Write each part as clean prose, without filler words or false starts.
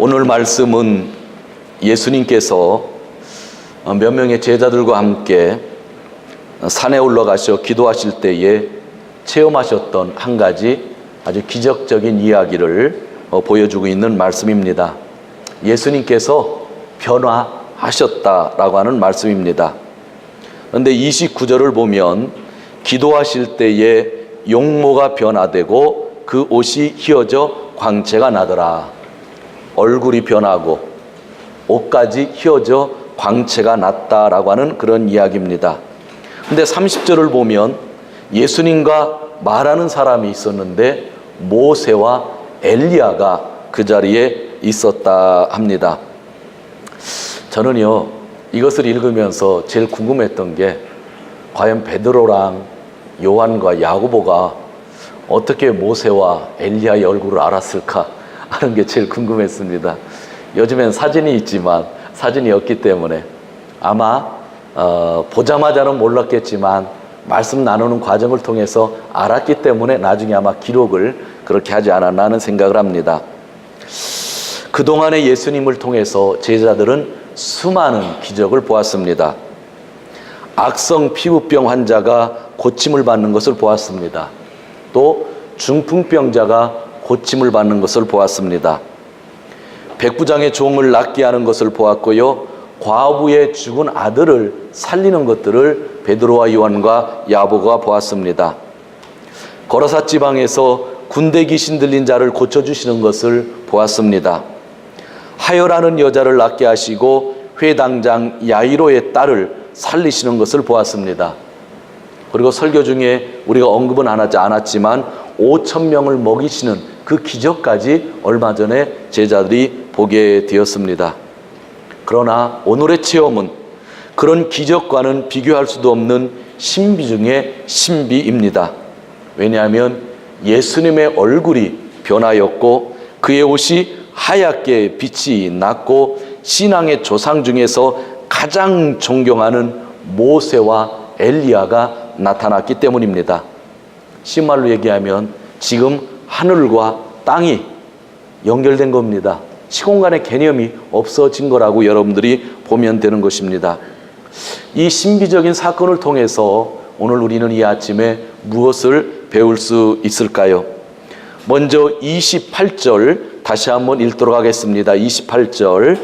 오늘 말씀은 예수님께서 몇 명의 제자들과 함께 산에 올라가셔 기도하실 때에 체험하셨던 한 가지 아주 기적적인 이야기를 보여주고 있는 말씀입니다. 예수님께서 변화하셨다라고 하는 말씀입니다. 그런데 29절을 보면 기도하실 때에 용모가 변화되고 그 옷이 휘어져 광채가 나더라. 얼굴이 변하고 옷까지 휘어져 광채가 났다라고 하는 그런 이야기입니다. 근데 30절을 보면 예수님과 말하는 사람이 있었는데 모세와 엘리야가 그 자리에 있었다 합니다. 저는요, 이것을 읽으면서 제일 궁금했던 게 과연 베드로랑 요한과 야고보가 어떻게 모세와 엘리야의 얼굴을 알았을까 하는 게 제일 궁금했습니다. 요즘엔 사진이 있지만 사진이 없기 때문에 아마 보자마자는 몰랐겠지만 말씀 나누는 과정을 통해서 알았기 때문에 나중에 아마 기록을 그렇게 하지 않았나 하는 생각을 합니다. 그동안의 예수님을 통해서 제자들은 수많은 기적을 보았습니다. 악성 피부병 환자가 고침을 받는 것을 보았습니다. 또 중풍병자가 고침을 받는 것을 보았습니다. 백부장의 종을 낫게 하는 것을 보았고요. 과부의 죽은 아들을 살리는 것들을 베드로와 요한과 야고보가 보았습니다. 거라사 지방에서 군대 귀신 들린 자를 고쳐주시는 것을 보았습니다. 하여라는 여자를 낫게 하시고 회당장 야이로의 딸을 살리시는 것을 보았습니다. 그리고 설교 중에 우리가 언급은 하지 않았지만 5,000명을 먹이시는 그 기적까지 얼마 전에 제자들이 보게 되었습니다. 그러나 오늘의 체험은 그런 기적과는 비교할 수도 없는 신비 중의 신비입니다. 왜냐하면 예수님의 얼굴이 변하였고 그의 옷이 하얗게 빛이 났고 신앙의 조상 중에서 가장 존경하는 모세와 엘리야가 나타났기 때문입니다. 신말로 얘기하면 지금 하늘과 땅이 연결된 겁니다. 시공간의 개념이 없어진 거라고 여러분들이 보면 되는 것입니다. 이 신비적인 사건을 통해서 오늘 우리는 이 아침에 무엇을 배울 수 있을까요? 먼저 28절 다시 한번 읽도록 하겠습니다. 28절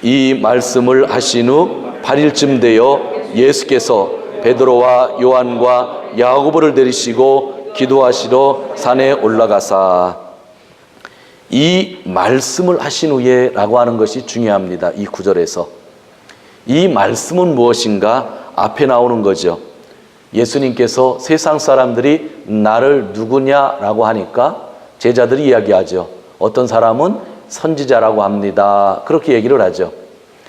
이 말씀을 하신 후 8일쯤 되어 예수께서 베드로와 요한과 야고보를 데리시고 기도하시러 산에 올라가사. 이 말씀을 하신 후에 라고 하는 것이 중요합니다. 이 구절에서 이 말씀은 무엇인가 앞에 나오는 거죠. 예수님께서 세상 사람들이 나를 누구냐라고 하니까 제자들이 이야기하죠. 어떤 사람은 선지자라고 합니다. 그렇게 얘기를 하죠.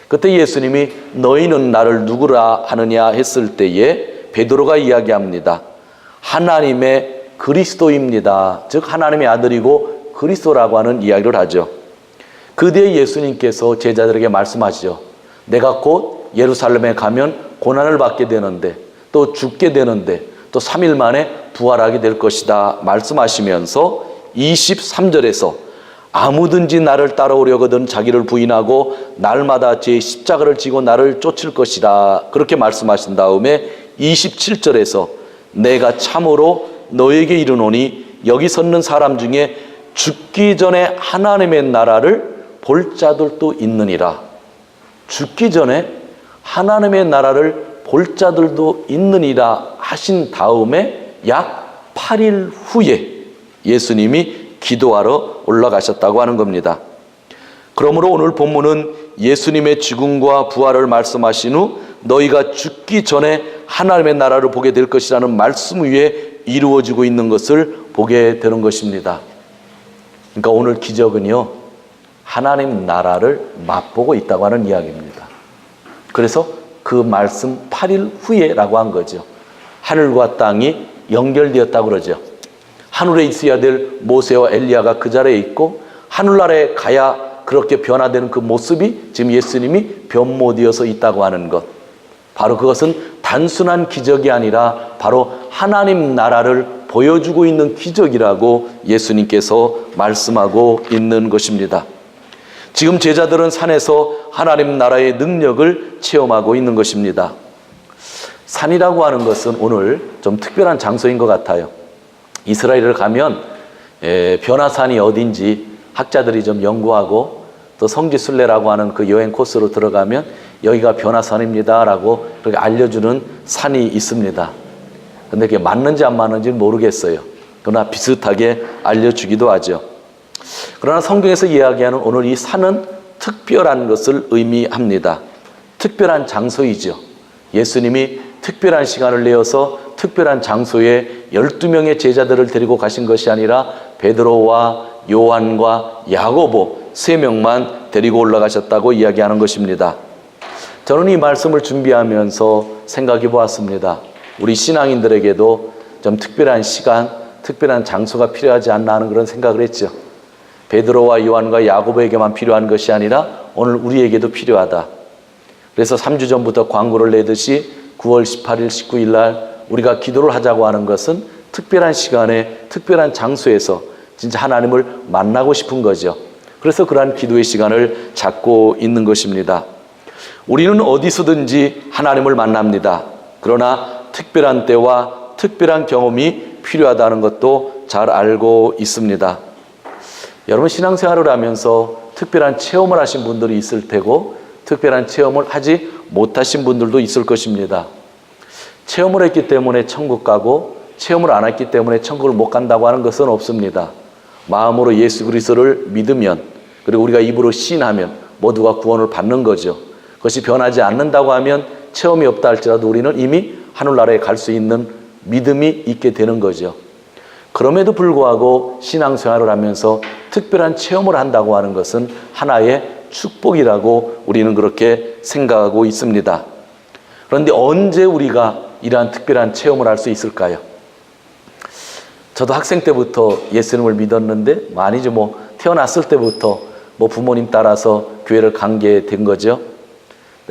그때 예수님이 너희는 나를 누구라 하느냐 했을 때에 베드로가 이야기합니다. 하나님의 그리스도입니다. 즉 하나님의 아들이고 그리스도라고 하는 이야기를 하죠. 그 뒤에 예수님께서 제자들에게 말씀하시죠. 내가 곧 예루살렘에 가면 고난을 받게 되는데 또 죽게 되는데 또 3일 만에 부활하게 될 것이다 말씀하시면서 23절에서 아무든지 나를 따라오려거든 자기를 부인하고 날마다 제 십자가를 지고 나를 쫓을 것이다 그렇게 말씀하신 다음에 27절에서 내가 참으로 너에게 이르노니 여기 섰는 사람 중에 죽기 전에 하나님의 나라를 볼 자들도 있느니라. 죽기 전에 하나님의 나라를 볼 자들도 있느니라 하신 다음에 약 8일 후에 예수님이 기도하러 올라가셨다고 하는 겁니다. 그러므로 오늘 본문은 예수님의 죽음과 부활을 말씀하신 후 너희가 죽기 전에 하나님의 나라를 보게 될 것이라는 말씀 위에 이루어지고 있는 것을 보게 되는 것입니다. 그러니까 오늘 기적은요, 하나님 나라를 맛보고 있다고 하는 이야기입니다. 그래서 그 말씀 8일 후에라고 한 거죠. 하늘과 땅이 연결되었다고 그러죠. 하늘에 있어야 될 모세와 엘리야가 그 자리에 있고 하늘나라에 가야 그렇게 변화되는 그 모습이 지금 예수님이 변모되어서 있다고 하는 것. 바로 그것은 단순한 기적이 아니라 바로 하나님 나라를 보여주고 있는 기적이라고 예수님께서 말씀하고 있는 것입니다. 지금 제자들은 산에서 하나님 나라의 능력을 체험하고 있는 것입니다. 산이라고 하는 것은 오늘 좀 특별한 장소인 것 같아요. 이스라엘을 가면 변화산이 어딘지 학자들이 좀 연구하고, 또 성지순례라고 하는 그 여행 코스로 들어가면 여기가 변화산입니다 라고 그렇게 알려주는 산이 있습니다. 근데 그게 맞는지 안 맞는지는 모르겠어요. 그러나 비슷하게 알려주기도 하죠. 그러나 성경에서 이야기하는 오늘 이 산은 특별한 것을 의미합니다. 특별한 장소이죠. 예수님이 특별한 시간을 내어서 특별한 장소에 12명의 제자들을 데리고 가신 것이 아니라 베드로와 요한과 야고보 3명만 데리고 올라가셨다고 이야기하는 것입니다. 저는 이 말씀을 준비하면서 생각해 보았습니다. 우리 신앙인들에게도 좀 특별한 시간, 특별한 장소가 필요하지 않나 하는 그런 생각을 했죠. 베드로와 요한과 야고보에게만 필요한 것이 아니라 오늘 우리에게도 필요하다. 그래서 3주 전부터 광고를 내듯이 9월 18일, 19일 날 우리가 기도를 하자고 하는 것은 특별한 시간에 특별한 장소에서 진짜 하나님을 만나고 싶은 거죠. 그래서 그러한 기도의 시간을 잡고 있는 것입니다. 우리는 어디서든지 하나님을 만납니다. 그러나 특별한 때와 특별한 경험이 필요하다는 것도 잘 알고 있습니다. 여러분, 신앙생활을 하면서 특별한 체험을 하신 분들이 있을 테고 특별한 체험을 하지 못하신 분들도 있을 것입니다. 체험을 했기 때문에 천국 가고 체험을 안 했기 때문에 천국을 못 간다고 하는 것은 없습니다. 마음으로 예수 그리스도를 믿으면, 그리고 우리가 입으로 시인하면 모두가 구원을 받는 거죠. 그것이 변하지 않는다고 하면, 체험이 없다 할지라도 우리는 이미 하늘나라에 갈 수 있는 믿음이 있게 되는 거죠. 그럼에도 불구하고 신앙생활을 하면서 특별한 체험을 한다고 하는 것은 하나의 축복이라고 우리는 그렇게 생각하고 있습니다. 그런데 언제 우리가 이러한 특별한 체험을 할 수 있을까요? 저도 학생 때부터 예수님을 믿었는데, 아니죠, 태어났을 때부터 부모님 따라서 교회를 간 게 된 거죠.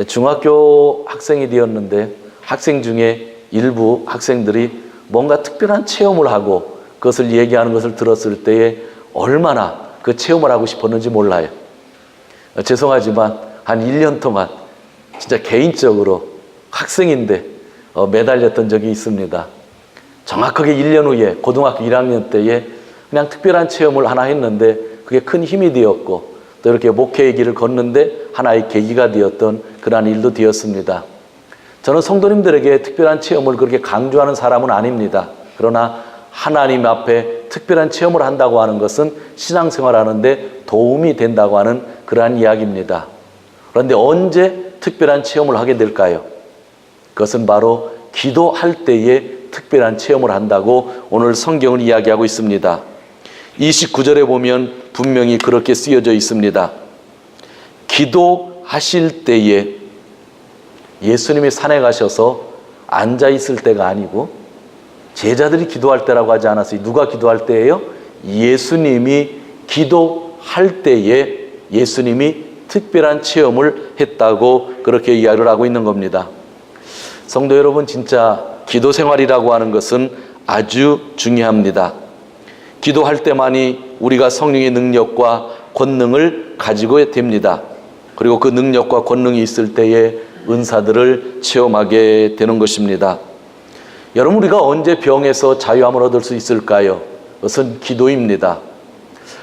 중학교 학생이 되었는데 학생 중에 일부 학생들이 뭔가 특별한 체험을 하고 그것을 얘기하는 것을 들었을 때에 얼마나 그 체험을 하고 싶었는지 몰라요. 죄송하지만 한 1년 동안 진짜 개인적으로 학생인데 매달렸던 적이 있습니다. 정확하게 1년 후에 고등학교 1학년 때에 그냥 특별한 체험을 하나 했는데 그게 큰 힘이 되었고, 또 이렇게 목회의 길을 걷는데 하나의 계기가 되었던 그러한 일도 되었습니다. 저는 성도님들에게 특별한 체험을 그렇게 강조하는 사람은 아닙니다. 그러나 하나님 앞에 특별한 체험을 한다고 하는 것은 신앙생활하는데 도움이 된다고 하는 그러한 이야기입니다. 그런데 언제 특별한 체험을 하게 될까요? 그것은 바로 기도할 때에 특별한 체험을 한다고 오늘 성경은 이야기하고 있습니다. 29절에 보면 분명히 그렇게 쓰여져 있습니다. 기도하실 때에, 예수님이 산에 가셔서 앉아 있을 때가 아니고 제자들이 기도할 때라고 하지 않았어요. 누가 기도할 때예요? 예수님이 기도할 때에 예수님이 특별한 체험을 했다고 그렇게 이야기를 하고 있는 겁니다. 성도 여러분, 진짜 기도 생활이라고 하는 것은 아주 중요합니다. 기도할 때만이 우리가 성령의 능력과 권능을 가지고 됩니다. 그리고 그 능력과 권능이 있을 때에 은사들을 체험하게 되는 것입니다. 여러분, 우리가 언제 병에서 자유함을 얻을 수 있을까요? 그것은 기도입니다.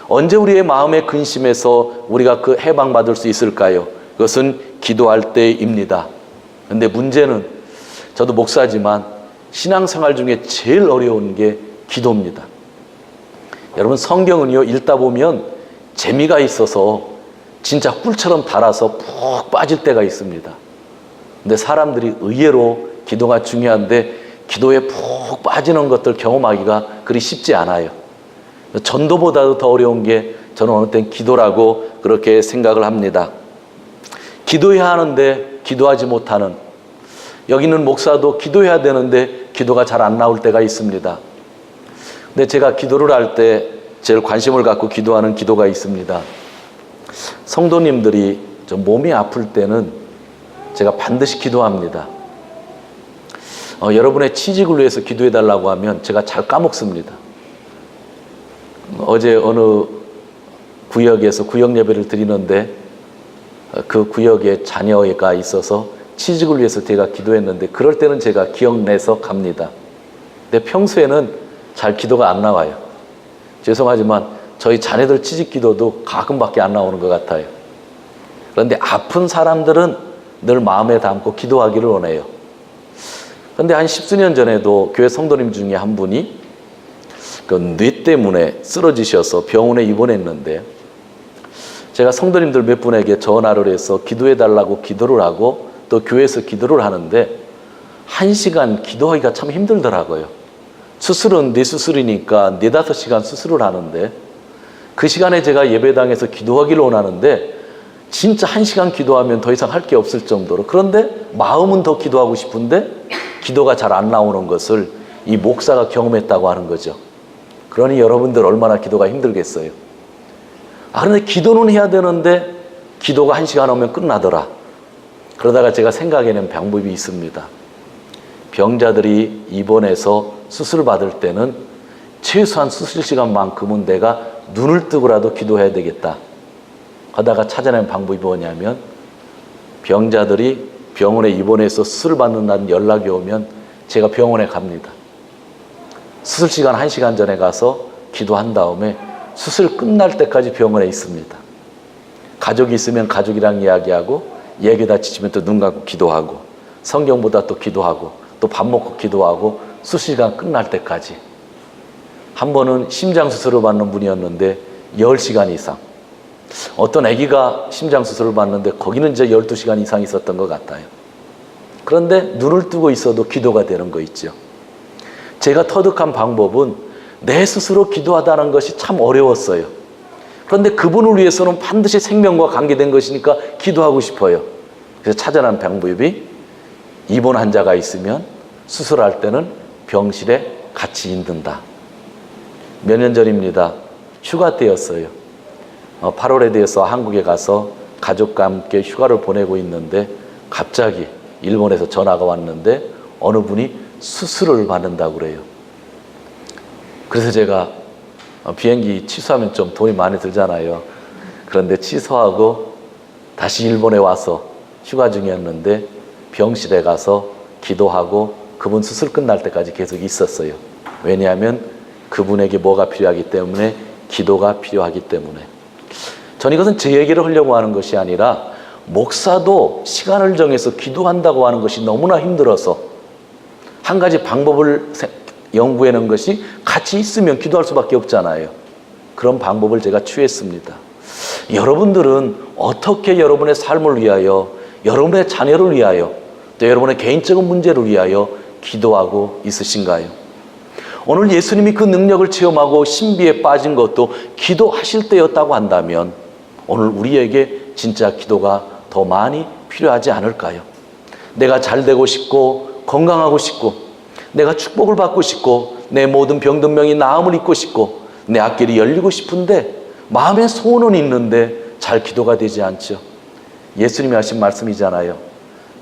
언제 우리의 마음의 근심에서 우리가 그 해방받을 수 있을까요? 그것은 기도할 때입니다. 그런데 문제는, 저도 목사지만 신앙생활 중에 제일 어려운 게 기도입니다. 여러분, 성경은요, 읽다 보면 재미가 있어서 진짜 꿀처럼 달아서 푹 빠질 때가 있습니다. 근데 사람들이 의외로 기도가 중요한데 기도에 푹 빠지는 것들 경험하기가 그리 쉽지 않아요. 전도보다도 더 어려운 게 저는 어느 땐 기도라고 그렇게 생각을 합니다. 기도해야 하는데 기도하지 못하는, 여기는 목사도 기도해야 되는데 기도가 잘 안 나올 때가 있습니다. 근데 제가 기도를 할 때 제일 관심을 갖고 기도하는 기도가 있습니다. 성도님들이 좀 몸이 아플 때는 제가 반드시 기도합니다. 여러분의 취직을 위해서 기도해 달라고 하면 제가 잘 까먹습니다. 어제 어느 구역에서 구역 예배를 드리는데 그 구역에 자녀가 있어서 취직을 위해서 제가 기도했는데 그럴 때는 제가 기억내서 갑니다. 근데 평소에는 잘 기도가 안 나와요. 죄송하지만 저희 자녀들 취직 기도도 가끔밖에 안 나오는 것 같아요. 그런데 아픈 사람들은 늘 마음에 담고 기도하기를 원해요. 그런데 한 10수년 전에도 교회 성도님 중에 한 분이 그 뇌 때문에 쓰러지셔서 병원에 입원했는데 제가 성도님들 몇 분에게 전화를 해서 기도해달라고 기도를 하고 또 교회에서 기도를 하는데 1시간 기도하기가 참 힘들더라고요. 수술은 뇌수술이니까 4-5시간 수술을 하는데 그 시간에 제가 예배당에서 기도하기를 원하는데 진짜 1시간 기도하면 더 이상 할 게 없을 정도로, 그런데 마음은 더 기도하고 싶은데 기도가 잘 안 나오는 것을 이 목사가 경험했다고 하는 거죠. 그러니 여러분들 얼마나 기도가 힘들겠어요. 그런데 기도는 해야 되는데 기도가 1시간 오면 끝나더라. 그러다가 제가 생각해낸 방법이 있습니다. 병자들이 입원해서 수술 받을 때는 최소한 수술 시간만큼은 내가 눈을 뜨고라도 기도해야 되겠다 하다가 찾아낸 방법이 뭐냐면, 병자들이 병원에 입원해서 수술 받는다는 연락이 오면 제가 병원에 갑니다. 수술 시간 1시간 전에 가서 기도한 다음에 수술 끝날 때까지 병원에 있습니다. 가족이 있으면 가족이랑 이야기하고, 얘기다 지치면 또 눈 감고 기도하고, 성경보다 또 기도하고, 또 밥 먹고 기도하고, 수술 시간 끝날 때까지. 한 번은 심장 수술을 받는 분이었는데 10시간 이상, 어떤 아기가 심장 수술을 받는데 거기는 이제 12시간 이상 있었던 것 같아요. 그런데 눈을 뜨고 있어도 기도가 되는 거 있죠. 제가 터득한 방법은 내 스스로 기도하다는 것이 참 어려웠어요. 그런데 그분을 위해서는 반드시 생명과 관계된 것이니까 기도하고 싶어요. 그래서 찾아낸 방법이, 입원 환자가 있으면 수술할 때는 병실에 같이 있는다. 몇 년 전입니다. 휴가 때였어요. 8월에 대해서 한국에 가서 가족과 함께 휴가를 보내고 있는데 갑자기 일본에서 전화가 왔는데 어느 분이 수술을 받는다고 그래요. 그래서 제가 비행기 취소하면 좀 돈이 많이 들잖아요. 그런데 취소하고 다시 일본에 와서 휴가 중이었는데 병실에 가서 기도하고 그분 수술 끝날 때까지 계속 있었어요. 왜냐하면 그분에게 뭐가 필요하기 때문에, 기도가 필요하기 때문에. 전 이것은 제 얘기를 하려고 하는 것이 아니라, 목사도 시간을 정해서 기도한다고 하는 것이 너무나 힘들어서 한 가지 방법을 연구해낸 것이, 같이 있으면 기도할 수밖에 없잖아요. 그런 방법을 제가 취했습니다. 여러분들은 어떻게 여러분의 삶을 위하여, 여러분의 자녀를 위하여, 또 여러분의 개인적인 문제를 위하여 기도하고 있으신가요? 오늘 예수님이 그 능력을 체험하고 신비에 빠진 것도 기도하실 때였다고 한다면 오늘 우리에게 진짜 기도가 더 많이 필요하지 않을까요? 내가 잘 되고 싶고 건강하고 싶고 내가 축복을 받고 싶고 내 모든 병든 병이 나음을 입고 싶고 내 앞길이 열리고 싶은데 마음에 소원은 있는데 잘 기도가 되지 않죠. 예수님이 하신 말씀이잖아요.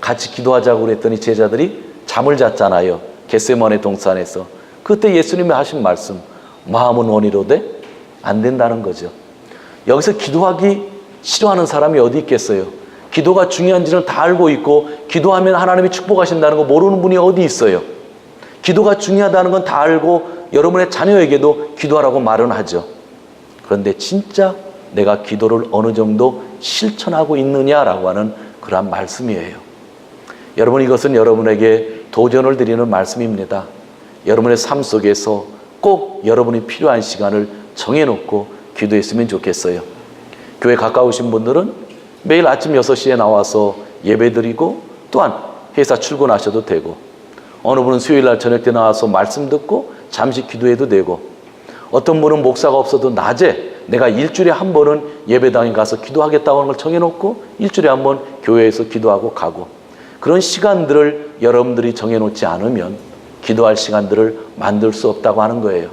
같이 기도하자고 그랬더니 제자들이 잠을 잤잖아요. 겟세마네 동산에서. 그때 예수님이 하신 말씀, 마음은 원이로되 안 된다는 거죠. 여기서 기도하기 싫어하는 사람이 어디 있겠어요? 기도가 중요한지는 다 알고 있고 기도하면 하나님이 축복하신다는 거 모르는 분이 어디 있어요? 기도가 중요하다는 건 다 알고 여러분의 자녀에게도 기도하라고 말은 하죠. 그런데 진짜 내가 기도를 어느 정도 실천하고 있느냐라고 하는 그러한 말씀이에요. 여러분, 이것은 여러분에게 도전을 드리는 말씀입니다. 여러분의 삶 속에서 꼭 여러분이 필요한 시간을 정해놓고 기도했으면 좋겠어요. 교회 가까우신 분들은 매일 아침 6시에 나와서 예배드리고 또한 회사 출근하셔도 되고, 어느 분은 수요일날 저녁 때 나와서 말씀 듣고 잠시 기도해도 되고, 어떤 분은 목사가 없어도 낮에 내가 일주일에 한 번은 예배당에 가서 기도하겠다고 하는 걸 정해놓고 일주일에 한 번 교회에서 기도하고 가고, 그런 시간들을 여러분들이 정해놓지 않으면 기도할 시간들을 만들 수 없다고 하는 거예요.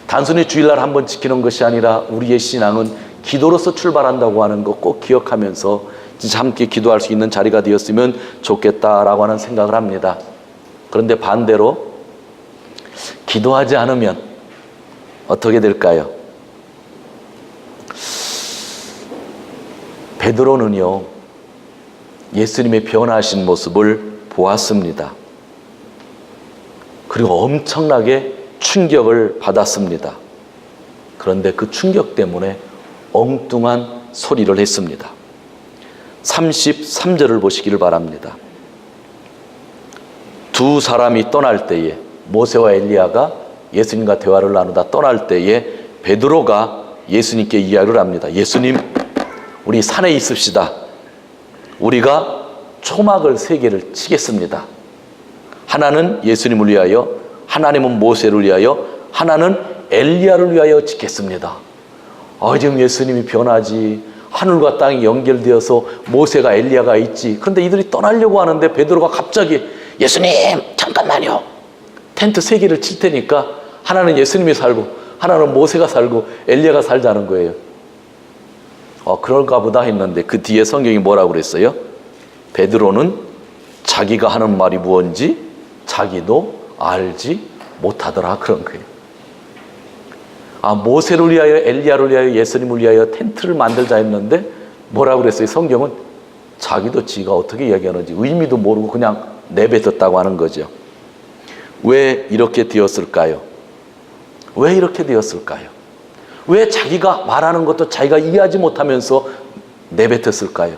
단순히 주일날 한 번 지키는 것이 아니라 우리의 신앙은 기도로서 출발한다고 하는 거 꼭 기억하면서 진짜 함께 기도할 수 있는 자리가 되었으면 좋겠다라고 하는 생각을 합니다. 그런데 반대로 기도하지 않으면 어떻게 될까요? 베드로는요, 예수님의 변화하신 모습을 보았습니다. 그리고 엄청나게 충격을 받았습니다. 그런데 그 충격 때문에 엉뚱한 소리를 했습니다. 33절을 보시기를 바랍니다. 두 사람이 떠날 때에, 모세와 엘리야가 예수님과 대화를 나누다 떠날 때에 베드로가 예수님께 이야기를 합니다. 예수님, 우리 산에 있읍시다. 우리가 초막을 3개를 치겠습니다. 하나는 예수님을 위하여, 하나님은 모세를 위하여, 하나는 엘리야를 위하여 짓겠습니다. 지금 예수님이 변하지, 하늘과 땅이 연결되어서 모세가 엘리야가 있지. 그런데 이들이 떠나려고 하는데 베드로가 갑자기 예수님 잠깐만요, 텐트 3개를 칠 테니까 하나는 예수님이 살고 하나는 모세가 살고 엘리야가 살자는 거예요. 그럴까 보다 했는데 그 뒤에 성경이 뭐라고 그랬어요? 베드로는 자기가 하는 말이 무언지 자기도 알지 못하더라, 그런 거예요. 모세를 위하여, 엘리야를 위하여, 예수님을 위하여 텐트를 만들자 했는데 뭐라고 그랬어요? 성경은 자기도 지가 어떻게 이야기하는지 의미도 모르고 그냥 내뱉었다고 하는 거죠. 왜 이렇게 되었을까요? 왜 이렇게 되었을까요? 왜 자기가 말하는 것도 자기가 이해하지 못하면서 내뱉었을까요?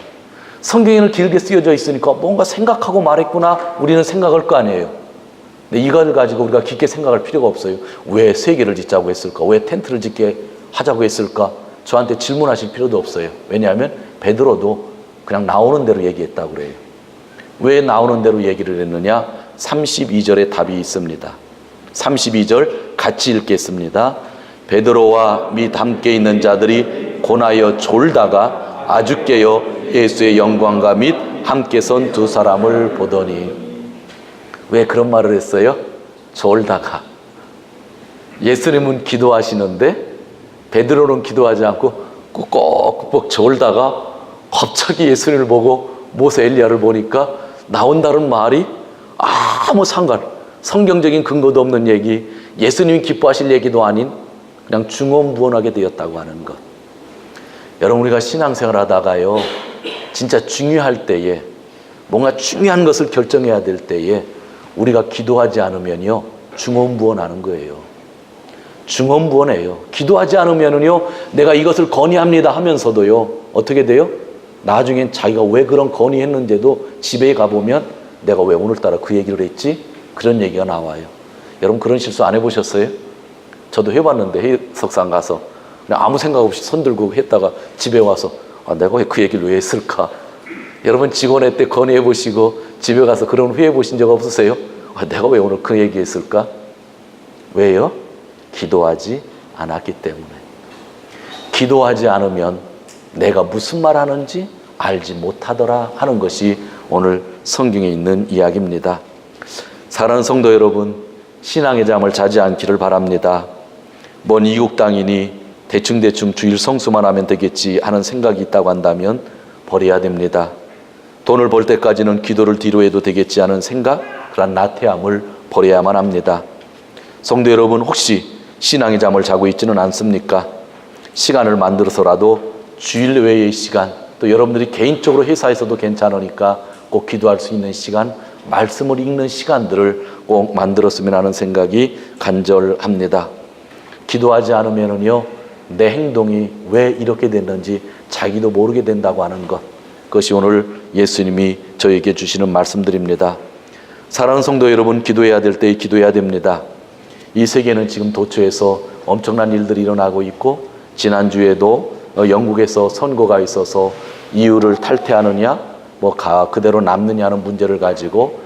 성경에는 길게 쓰여져 있으니까 뭔가 생각하고 말했구나, 우리는 생각할 거 아니에요. 근데 이걸 가지고 우리가 깊게 생각할 필요가 없어요. 왜 3개를 짓자고 했을까? 왜 텐트를 짓게 하자고 했을까? 저한테 질문하실 필요도 없어요. 왜냐하면 베드로도 그냥 나오는 대로 얘기했다고 그래요. 왜 나오는 대로 얘기를 했느냐? 32절에 답이 있습니다. 32절 같이 읽겠습니다. 베드로와 및 함께 있는 자들이 고나여 졸다가 아주 깨어 예수의 영광과 및 함께 선 2 사람을 보더니. 왜 그런 말을 했어요? 졸다가. 예수님은 기도하시는데 베드로는 기도하지 않고 꾹꾹꾹 졸다가 갑자기 예수님을 보고 모세 엘리야를 보니까 나온다는 말이 아무 성경적인 근거도 없는 얘기, 예수님이 기뻐하실 얘기도 아닌 그냥 중언부언하게 되었다고 하는 것. 여러분, 우리가 신앙생활 하다가요, 진짜 중요할 때에, 뭔가 중요한 것을 결정해야 될 때에 우리가 기도하지 않으면요, 중언부언하는 거예요. 중언부언해요. 기도하지 않으면요, 내가 이것을 건의합니다 하면서도요, 어떻게 돼요? 나중엔 자기가 왜 그런 건의했는지도 집에 가보면 내가 왜 오늘따라 그 얘기를 했지? 그런 얘기가 나와요. 여러분, 그런 실수 안 해보셨어요? 저도 해봤는데, 해석상 가서 그냥 아무 생각 없이 손 들고 했다가 집에 와서 내가 왜 그 얘기를 왜 했을까? 여러분, 직원회 때 건의해보시고 집에 가서 그런 후회해 보신 적 없으세요? 내가 왜 오늘 그 얘기 했을까? 왜요? 기도하지 않았기 때문에. 기도하지 않으면 내가 무슨 말 하는지 알지 못하더라 하는 것이 오늘 성경에 있는 이야기입니다. 사랑하는 성도 여러분, 신앙의 잠을 자지 않기를 바랍니다. 먼 이국 땅이니 대충 주일 성수만 하면 되겠지 하는 생각이 있다고 한다면 버려야 됩니다. 돈을 벌 때까지는 기도를 뒤로 해도 되겠지 하는 생각, 그런 나태함을 버려야만 합니다. 성도 여러분, 혹시 신앙의 잠을 자고 있지는 않습니까? 시간을 만들어서라도 주일 외의 시간, 또 여러분들이 개인적으로 회사에서도 괜찮으니까 꼭 기도할 수 있는 시간, 말씀을 읽는 시간들을 꼭 만들었으면 하는 생각이 간절합니다. 기도하지 않으면요, 내 행동이 왜 이렇게 됐는지 자기도 모르게 된다고 하는 것, 그것이 오늘 예수님이 저에게 주시는 말씀들입니다. 사랑하는 성도 여러분, 기도해야 될 때에 기도해야 됩니다. 이 세계는 지금 도처에서 엄청난 일들이 일어나고 있고, 지난주에도 영국에서 선거가 있어서 이유를 탈퇴하느냐, 그대로 남느냐는 문제를 가지고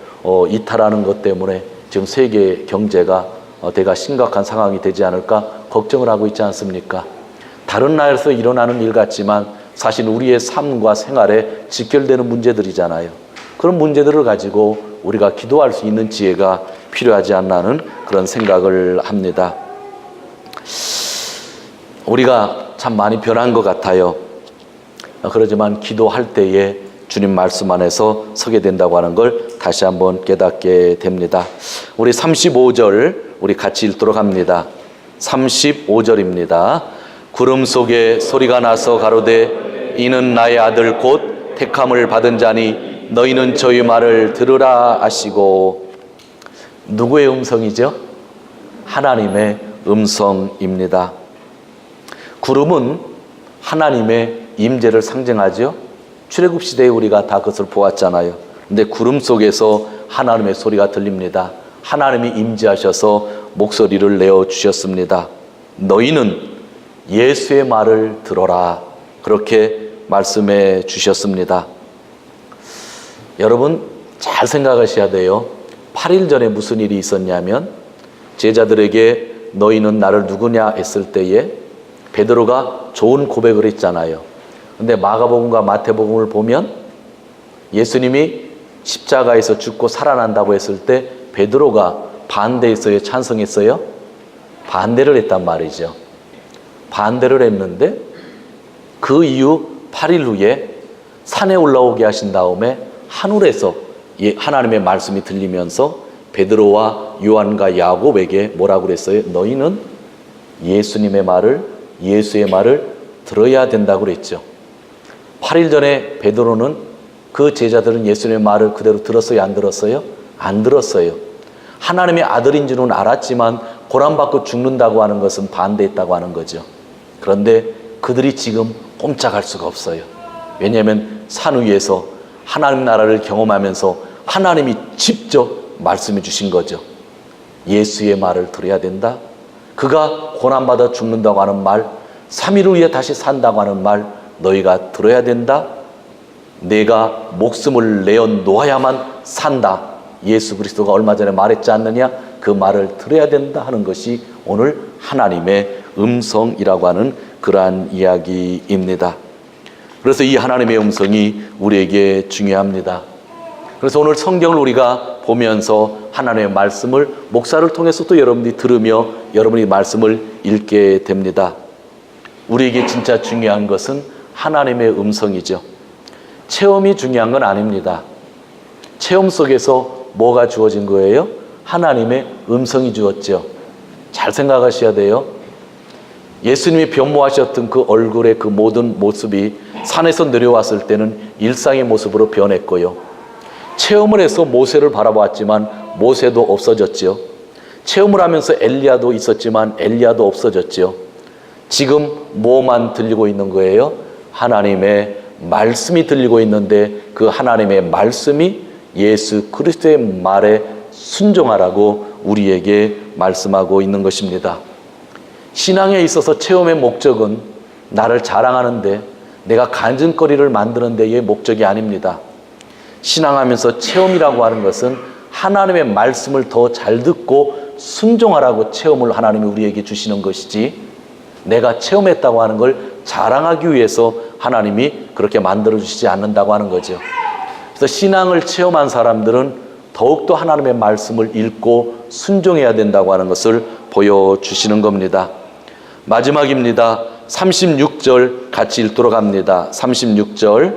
이탈하는 것 때문에 지금 세계 경제가 대가 심각한 상황이 되지 않을까 걱정을 하고 있지 않습니까? 다른 나라에서 일어나는 일 같지만 사실 우리의 삶과 생활에 직결되는 문제들이잖아요. 그런 문제들을 가지고 우리가 기도할 수 있는 지혜가 필요하지 않나는 그런 생각을 합니다. 우리가 참 많이 변한 것 같아요. 그러지만 기도할 때에 주님 말씀 안에서 서게 된다고 하는 걸 다시 한번 깨닫게 됩니다. 우리 35절 우리 같이 읽도록 합니다. 35절입니다. 구름 속에 소리가 나서 가로되 이는 나의 아들 곧 택함을 받은 자니 너희는 저의 말을 들으라 하시고. 누구의 음성이죠? 하나님의 음성입니다. 구름은 하나님의 임재를 상징하죠. 출애굽 시대에 우리가 다 그것을 보았잖아요. 근데 구름 속에서 하나님의 소리가 들립니다. 하나님이 임재하셔서 목소리를 내어주셨습니다. 너희는 예수의 말을 들어라, 그렇게 말씀해 주셨습니다. 여러분 잘 생각하셔야 돼요. 8일 전에 무슨 일이 있었냐면, 제자들에게 너희는 나를 누구냐 했을 때에 베드로가 좋은 고백을 했잖아요. 근데 마가복음과 마태복음을 보면 예수님이 십자가에서 죽고 살아난다고 했을 때 베드로가 반대했어요, 찬성했어요? 반대를 했단 말이죠. 반대를 했는데 그 이후 8일 후에 산에 올라오게 하신 다음에 하늘에서 하나님의 말씀이 들리면서 베드로와 요한과 야곱에게 뭐라고 그랬어요? 너희는 예수님의 말을, 예수의 말을 들어야 된다고 그랬죠. 8일 전에 베드로는, 그 제자들은 예수님의 말을 그대로 들었어요, 안 들었어요? 안 들었어요. 하나님의 아들인 줄은 알았지만 고난받고 죽는다고 하는 것은 반대했다고 하는 거죠. 그런데 그들이 지금 꼼짝할 수가 없어요. 왜냐하면 산 위에서 하나님 나라를 경험하면서 하나님이 직접 말씀해 주신 거죠. 예수의 말을 들어야 된다. 그가 고난받아 죽는다고 하는 말, 3일 후에 다시 산다고 하는 말, 너희가 들어야 된다. 내가 목숨을 내어 놓아야만 산다. 예수 그리스도가 얼마 전에 말했지 않느냐? 그 말을 들어야 된다 하는 것이 오늘 하나님의 음성이라고 하는 그러한 이야기입니다. 그래서 이 하나님의 음성이 우리에게 중요합니다. 그래서 오늘 성경을 우리가 보면서 하나님의 말씀을 목사를 통해서 또 여러분들이 들으며 여러분이 말씀을 읽게 됩니다. 우리에게 진짜 중요한 것은 하나님의 음성이죠. 체험이 중요한 건 아닙니다. 체험 속에서 뭐가 주어진 거예요? 하나님의 음성이 주었죠. 잘 생각하셔야 돼요. 예수님이 변모하셨던 그 얼굴의 그 모든 모습이 산에서 내려왔을 때는 일상의 모습으로 변했고요. 체험을 해서 모세를 바라보았지만 모세도 없어졌죠. 체험을 하면서 엘리야도 있었지만 엘리야도 없어졌죠. 지금 뭐만 들리고 있는 거예요? 하나님의 말씀이 들리고 있는데 그 하나님의 말씀이 예수 그리스도의 말에 순종하라고 우리에게 말씀하고 있는 것입니다. 신앙에 있어서 체험의 목적은 나를 자랑하는데, 내가 간증거리를 만드는 데의 목적이 아닙니다. 신앙하면서 체험이라고 하는 것은 하나님의 말씀을 더 잘 듣고 순종하라고 체험을 하나님이 우리에게 주시는 것이지, 내가 체험했다고 하는 걸 자랑하기 위해서 하나님이 그렇게 만들어 주시지 않는다고 하는 거죠. 그래서 신앙을 체험한 사람들은 더욱더 하나님의 말씀을 읽고 순종해야 된다고 하는 것을 보여주시는 겁니다. 마지막입니다. 36절 같이 읽도록 합니다. 36절.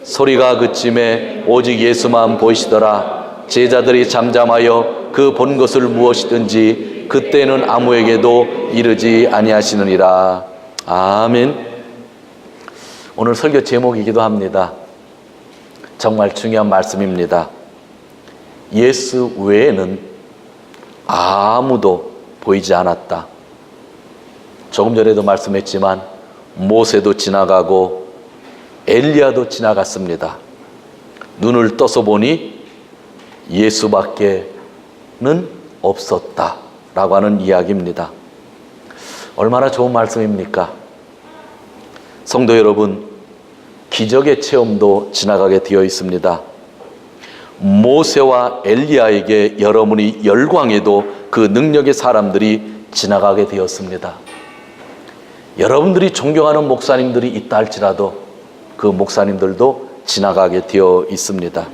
소리가 그침에 오직 예수만 보이시더라. 제자들이 잠잠하여 그 본 것을 무엇이든지 그때는 아무에게도 이르지 아니하시느니라. 아멘. 오늘 설교 제목이기도 합니다. 정말 중요한 말씀입니다. 예수 외에는 아무도 보이지 않았다. 조금 전에도 말씀했지만 모세도 지나가고 엘리야도 지나갔습니다. 눈을 떠서 보니 예수밖에는 없었다라고 하는 이야기입니다. 얼마나 좋은 말씀입니까? 성도 여러분, 기적의 체험도 지나가게 되어 있습니다. 모세와 엘리야에게 여러분이 열광해도 그 능력의 사람들이 지나가게 되었습니다. 여러분들이 존경하는 목사님들이 있다 할지라도 그 목사님들도 지나가게 되어 있습니다.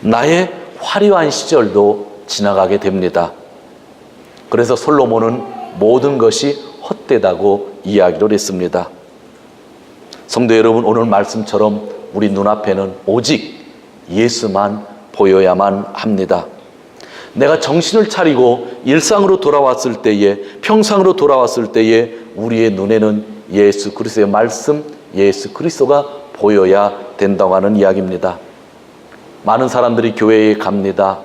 나의 화려한 시절도 지나가게 됩니다. 그래서 솔로몬은 모든 것이 헛되다고 이야기를 했습니다. 성도 여러분, 오늘 말씀처럼 우리 눈앞에는 오직 예수만 보여야만 합니다. 내가 정신을 차리고 일상으로 돌아왔을 때에, 평상으로 돌아왔을 때에 우리의 눈에는 예수 그리스도의 말씀, 예수 그리스도가 보여야 된다고 하는 이야기입니다. 많은 사람들이 교회에 갑니다.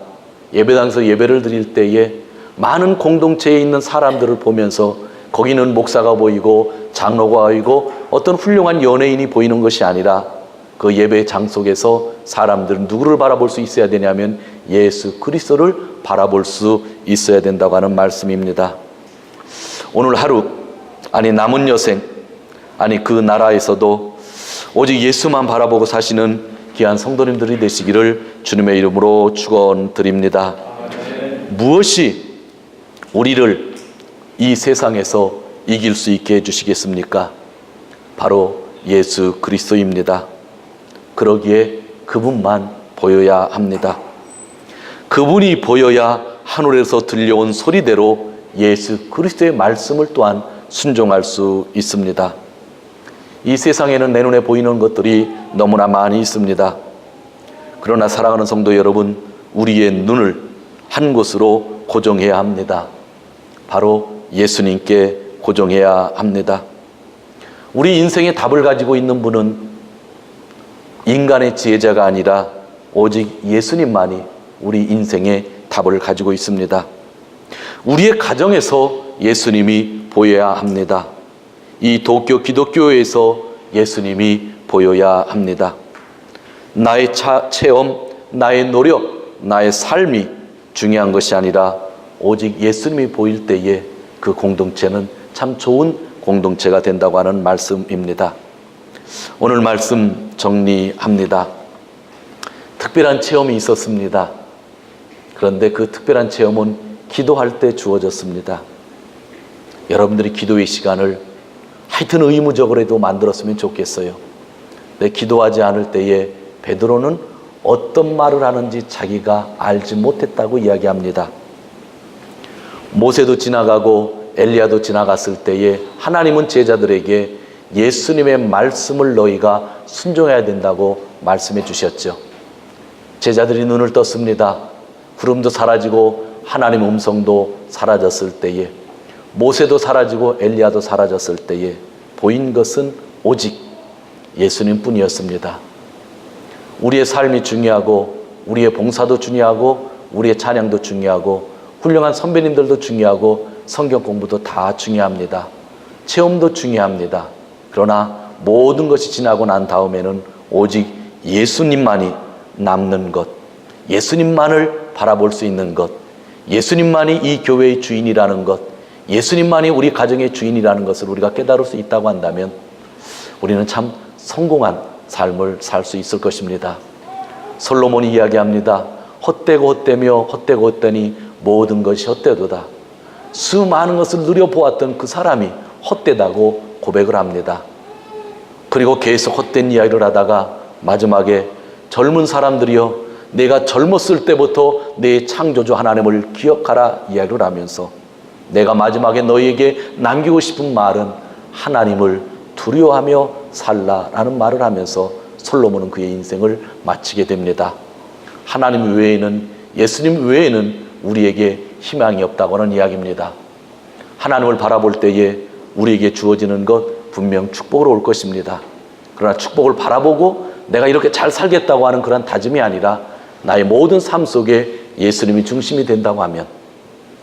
예배당에서 예배를 드릴 때에 많은 공동체에 있는 사람들을 보면서 거기는 목사가 보이고 장로가 보이고 어떤 훌륭한 연예인이 보이는 것이 아니라 그 예배장 속에서 사람들은 누구를 바라볼 수 있어야 되냐면 예수 그리스도를 바라볼 수 있어야 된다고 하는 말씀입니다. 오늘 하루, 아니 남은 여생, 아니 그 나라에서도 오직 예수만 바라보고 사시는 귀한 성도님들이 되시기를 주님의 이름으로 축원드립니다. 무엇이 우리를 이 세상에서 이길 수 있게 해주시겠습니까? 바로 예수 그리스도입니다. 그러기에 그분만 보여야 합니다. 그분이 보여야 하늘에서 들려온 소리대로 예수 그리스도의 말씀을 또한 순종할 수 있습니다. 이 세상에는 내 눈에 보이는 것들이 너무나 많이 있습니다. 그러나 사랑하는 성도 여러분, 우리의 눈을 한 곳으로 고정해야 합니다. 바로 예수님께 고정해야 합니다. 우리 인생의 답을 가지고 있는 분은 인간의 지혜자가 아니라 오직 예수님만이 우리 인생의 답을 가지고 있습니다. 우리의 가정에서 예수님이 보여야 합니다. 이 도쿄 기독교에서 예수님이 보여야 합니다. 나의 체험, 나의 노력, 나의 삶이 중요한 것이 아니라 오직 예수님이 보일 때에 그 공동체는 참 좋은 공동체가 된다고 하는 말씀입니다. 오늘 말씀 정리합니다. 특별한 체험이 있었습니다. 그런데 그 특별한 체험은 기도할 때 주어졌습니다. 여러분들이 기도의 시간을 하여튼 의무적으로라도 만들었으면 좋겠어요. 근데 기도하지 않을 때에 베드로는 어떤 말을 하는지 자기가 알지 못했다고 이야기합니다. 모세도 지나가고 엘리야도 지나갔을 때에 하나님은 제자들에게 예수님의 말씀을 너희가 순종해야 된다고 말씀해 주셨죠. 제자들이 눈을 떴습니다. 구름도 사라지고 하나님 음성도 사라졌을 때에, 모세도 사라지고 엘리야도 사라졌을 때에 보인 것은 오직 예수님 뿐이었습니다. 우리의 삶이 중요하고 우리의 봉사도 중요하고 우리의 찬양도 중요하고 훌륭한 선배님들도 중요하고 성경 공부도 다 중요합니다. 체험도 중요합니다. 그러나 모든 것이 지나고 난 다음에는 오직 예수님만이 남는 것, 예수님만을 바라볼 수 있는 것, 예수님만이 이 교회의 주인이라는 것, 예수님만이 우리 가정의 주인이라는 것을 우리가 깨달을 수 있다고 한다면 우리는 참 성공한 삶을 살 수 있을 것입니다. 솔로몬이 이야기합니다. 헛되고 헛되며 헛되고 헛되니 모든 것이 헛되도다. 수많은 것을 누려보았던 그 사람이 헛되다고 고백을 합니다. 그리고 계속 헛된 이야기를 하다가 마지막에 젊은 사람들이여 내가 젊었을 때부터 내 창조주 하나님을 기억하라 이야기를 하면서 내가 마지막에 너희에게 남기고 싶은 말은 하나님을 두려워하며 살라라는 말을 하면서 솔로몬은 그의 인생을 마치게 됩니다. 하나님 외에는, 예수님 외에는 우리에게 희망이 없다고 하는 이야기입니다. 하나님을 바라볼 때에 우리에게 주어지는 것 분명 축복으로 올 것입니다. 그러나 축복을 바라보고 내가 이렇게 잘 살겠다고 하는 그런 다짐이 아니라 나의 모든 삶 속에 예수님이 중심이 된다고 하면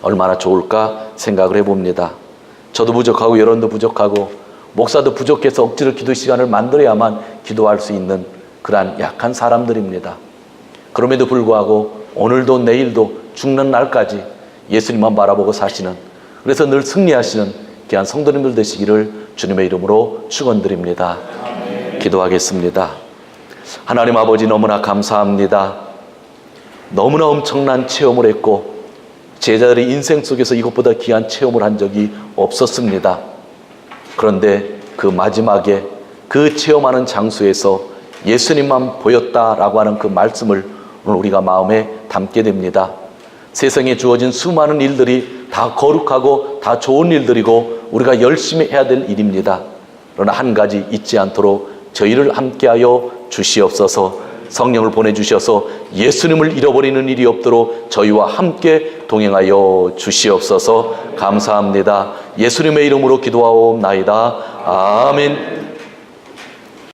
얼마나 좋을까 생각을 해봅니다. 저도 부족하고 여러분도 부족하고 목사도 부족해서 억지로 기도 시간을 만들어야만 기도할 수 있는 그러한 약한 사람들입니다. 그럼에도 불구하고 오늘도 내일도 죽는 날까지 예수님만 바라보고 사시는, 그래서 늘 승리하시는 귀한 성도님들 되시기를 주님의 이름으로 축원드립니다. 기도하겠습니다. 하나님 아버지, 너무나 감사합니다. 너무나 엄청난 체험을 했고 제자들의 인생 속에서 이것보다 귀한 체험을 한 적이 없었습니다. 그런데 그 마지막에 그 체험하는 장소에서 예수님만 보였다라고 하는 그 말씀을 오늘 우리가 마음에 담게 됩니다. 세상에 주어진 수많은 일들이 다 거룩하고 다 좋은 일들이고 우리가 열심히 해야 될 일입니다. 그러나 한 가지 잊지 않도록 저희를 함께하여 주시옵소서. 성령을 보내주셔서 예수님을 잃어버리는 일이 없도록 저희와 함께 동행하여 주시옵소서. 감사합니다. 예수님의 이름으로 기도하옵나이다. 아멘.